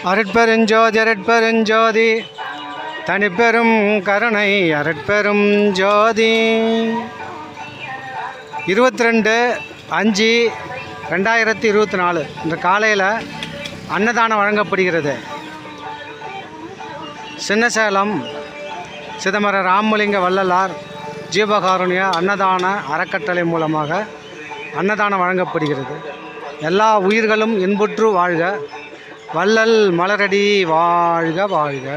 அருட்பெருஞ்சோதி அருட்பெருஞ்சோதி தனிப்பெரும் கருணை அருட்பெரும் ஜோதி. 22/5/2024 இன்று காலையில் அன்னதானம் வழங்கப்படுகிறது. சின்னசேலம் சிதம்பர ராமலிங்க வள்ளலார் ஜீவகாருண்ய அன்னதான அறக்கட்டளை மூலமாக அன்னதானம் வழங்கப்படுகிறது. எல்லா உயிர்களும் இன்புற்று வாழ்க, வள்ளல் மலரடி வாழ்க வாழ்க.